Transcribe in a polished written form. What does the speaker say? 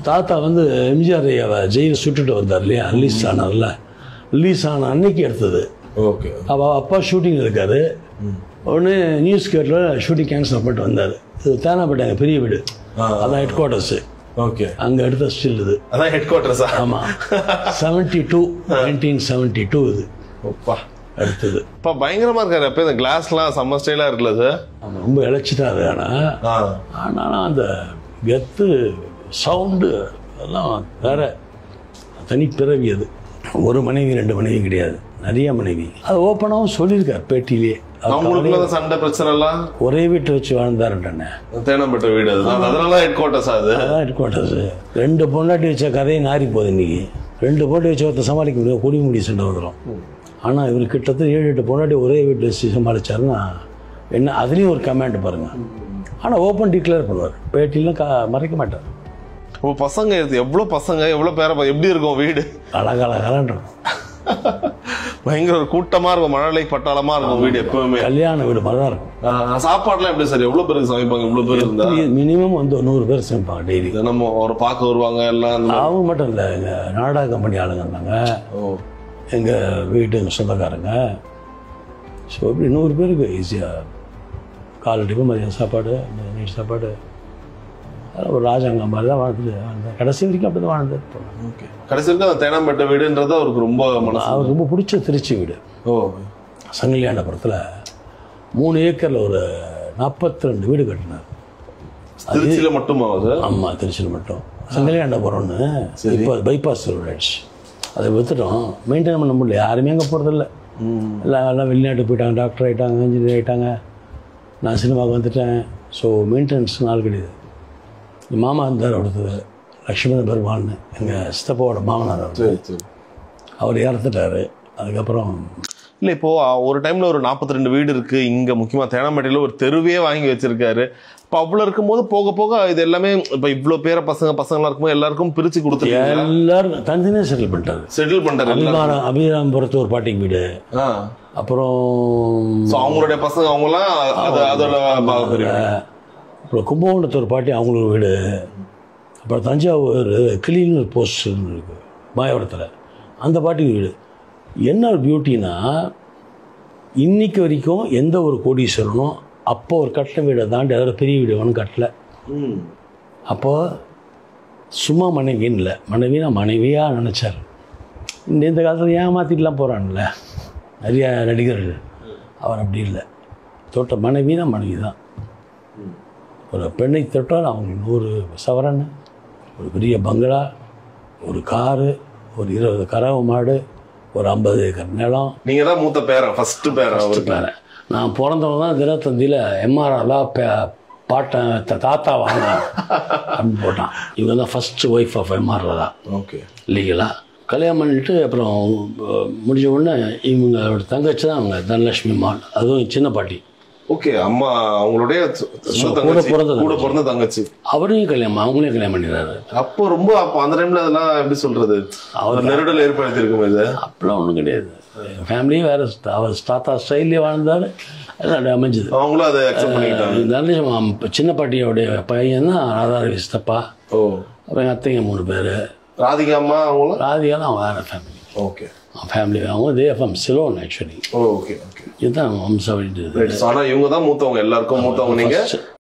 தாத்தா வந்து எம்ஜிஆர் ஜெயிலில் சுட்டுட்டு வந்தார் இல்லையா, ரிலீஸ் ஆனார்ல, ரிலீஸ் ஆன அன்னைக்கு எடுத்தது. ஓகே. அப்பா ஷூட்டிங் இருக்காரு. உடனே நியூஸ் கேட்டில் ஷூட்டிங் கேன்சல் பண்ணிட்டு வந்தார். இது தேனாப்பேட்டை எங்கள் பெரிய வீடு, அதான் ஹெட் குவார்ட்டர்ஸு. ஓகே. அங்கே எடுத்த ஸ்டில் இது. அதான் ஹெட் குவார்ட்டர்ஸா? ஆமாம். 1972 இது அடுத்தது. இப்போ பயங்கரமாக இருக்காரு. அப்போ இந்த கிளாஸ்லாம் செம்ம ஸ்டைலாக இருக்குல்ல சார்? ஆமாம், ரொம்ப இழைச்சிட்டாரு. ஆனால் அந்த கெத்து சவுண்டு அதெல்லாம் வேற தனி பிறவி. அது ஒரு மனைவி 2 மனைவி கிடையாது, நிறைய மனைவி. அது ஓப்பனாகவும் சொல்லியிருக்கார் பேட்டியிலேயே. சண்டை பிரச்சனை எல்லாம் ஒரே வீட்டை வச்சு வாழ்ந்தாருட்டேன். தேனாம்பேட்டை வீடு, அதனால ஹெட் குவார்ட்டர்ஸ். அதுதான் ஹெட் குவார்ட்டர்ஸ். 2 பொண்டாட்டி வச்ச கதையை நாரி போகுது இன்னைக்கு. 2 பொண்டாட்டி வச்சு ஒருத்த சமாளிக்க முடியும், குடி முடி சண்டை வந்துடும். ஆனால் இவர் கிட்டத்தட்ட 7-8 பொண்டாட்டி ஒரே வீட்டில் வச்சு சமாளிச்சாருன்னா என்ன, அதுலேயும் ஒரு கமெண்ட் பாருங்க. ஆனால் ஓப்பன் டிக்ளேர் பண்ணுவார், பேட்டிலாம் மறைக்க மாட்டார். பசங்க எவ்வளோ பசங்க, எவ்வளோ பேர, எப்படி இருக்கும் வீடு? அழகழகான் பயங்கர ஒரு கூட்டமா இருக்கும், மழலை பட்டாளமா இருக்கும் வீடு எப்பவுமே. கல்யாண வீடு மாதிரி தான் இருக்கும். சாப்பாடுலாம் எப்படி சார்? எவ்வளவு பேருக்கு சமைப்பாங்க? இவ்வளவு பேர் இருந்தா மினிமம் வந்து 100 பேர் சமைப்பாங்க டெய்லி. நம்ம ஒரு பார்க்க வருவாங்க எல்லாம். அவங்க மட்டும் இல்லை, எங்கள் நாடக கம்பெனி ஆளுங்க இருந்தாங்க, எங்கள் வீட்டு சொந்தக்காரங்க. ஸோ இப்படி 100 பேருக்கு ஈஸியாக காலை டிஃபன், மதியம் சாப்பாடு, நைட் சாப்பாடு. ஒரு ராஜாங்கம் மாதிரி தான் வாழ்ந்துட்டு கடைசி வரைக்கும் அப்படி தான் வாழ்ந்து. ஓகே. கடைசி வரைக்கும் அந்த தேனாம்பேட்டை வீடுன்றது அவருக்கு ரொம்ப அவருக்கு ரொம்ப பிடிச்ச திருச்சி வீடு. சங்கிலியாண்டபுரத்தில் 3 ஏக்கரில் ஒரு 42 வீடு கட்டினார். திருச்சியில் மட்டுமா சார்? ஆமாம், திருச்சியில் மட்டும். சங்கிலியாண்டபுரம்னு இப்போ பைபாஸ் ரோடு ஆயிடுச்சு. அதை விற்றுட்டோம், மெயின்டைன் பண்ண முடியல. யாருமே அங்கே போகிறதில்ல. எல்லாம் வெளிநாட்டுக்கு போயிட்டாங்க, டாக்டர் ஆகிட்டாங்க, இன்ஜினியர் ஆகிட்டாங்க. நான் சினிமாவுக்கு வந்துட்டேன். ஸோ மெயின்டெனன்ஸ் நாள் கிடையாது. மாமா இருந்தார் அடுத்தது, லக்ஷ்மண பெருமாள்னு, எங்கள் சித்தப்பாவோட மாமனார். அவர் இறந்துட்டார். அதுக்கப்புறம் இல்லை, இப்போது ஒரு டைமில் ஒரு 42 வீடு இருக்குது இங்கே. முக்கியமாக தேனாம்பேட்டையில் ஒரு தெருவே வாங்கி வச்சுருக்காரு. இப்போ அவ்வளோ இருக்கும்போது போக போக இது எல்லாமே இப்போ இவ்வளோ பேர பசங்களாக இருக்கும்போது எல்லாருக்கும் பிரித்து கொடுத்து எல்லாரும் தனித்தனியாக செட்டில் பண்ணிட்டாரு. அபிராம்புரத்து ஒரு பாட்டிக்கு வீடு. அப்புறம் அவங்களுடைய பசங்க அவங்களாம் அதோட அப்புறம் கும்பகோணத்து ஒரு பாட்டி, அவங்களுக்கு வீடு. அப்புறம் தஞ்சாவூர் கிளீன் ஒரு போஸ்ட் இருக்குது மாயவரத்தில், அந்த பாட்டிக்கு வீடு. என்ன ஒரு பியூட்டின்னா, இன்னைக்கு வரைக்கும் எந்த ஒரு கோடீஸ்வரனும் அப்போ ஒரு கட்டின வீடை தாண்டி அதோட பெரிய வீடு ஒன்றும் கட்டலை. அப்போது சும்மா மனைவின்னு இல்லை, மனைவினா மனைவியாக நினச்சார். இந்த காலத்தில் ஏமாற்றிட்டுலாம் போகிறான்ல நிறைய நடிகர்கள். அவர் அப்படி இல்லை, தொட்ட மனைவினா மனைவி தான். ஒரு பெண்ணை தொட்டால் அவங்க 100 சவரன், ஒரு பெரிய பங்களா, ஒரு காரு, ஒரு 20 கறவை மாடு, ஒரு 50 ஏக்கர் நிலம். நீங்கள் தான் மூத்த பேரன், ஃபஸ்ட்டு பேரன். நான் பிறந்தவங்க தான் தினத்தந்தியில் எம்ஆர்ஆலாம் பாட்டன் தாத்தா வாங்க அப்படின்னு போட்டான். இவங்க தான் ஃபஸ்ட்டு ஒய்ஃப் ஆஃப் எம்ஆர்ஆர் தான். ஓகே. லீகலாக கல்யாணம் பண்ணிட்டு அப்புறம் முடிஞ்ச உடனே இவங்களோட தங்கச்சி தான் அவங்க தனலட்சுமி மால், அதுவும் சின்ன பாட்டி. ஓகே. அம்மா அவங்களுடைய கூட பிறந்த தங்கச்சி. அவரையும் அவங்களே கல்யாணம் பண்ணிடுறாரு. அப்போ ரொம்ப அந்த டைம்ல அதெல்லாம் எப்படி சொல்றது, அவர் நெருடல் ஏற்படுத்தி இருக்கும். இது அப்பெல்லாம் ஒன்றும் கிடையாது. ஃபேமிலியும் வேற, அவர் தாத்தா ஸ்டைல்லே வாழ்ந்தாரு, அது அமைஞ்சது. அவங்களும் அதை அக்செப்ட் பண்ணிக்கிட்டாங்க. சின்ன பாட்டியோடைய பையன் தான் ராதாரவி சித்தப்பா. அப்புறம் எங்கள் அத்தைங்க 3 பேர். ராதிகா அம்மா அவங்களும்? ராதிகாலாம் வேற ஃபேமிலி. ஓகே. ஃபேமிலி அவங்க தேஃபம் சிலோன் ஆக்சுவலி. Okay okay. இதுதான் வம்சாவளி. ஆனால் இவங்க தான் மூத்தவங்க, எல்லாருக்கும் மூத்தவங்க. நீங்கள்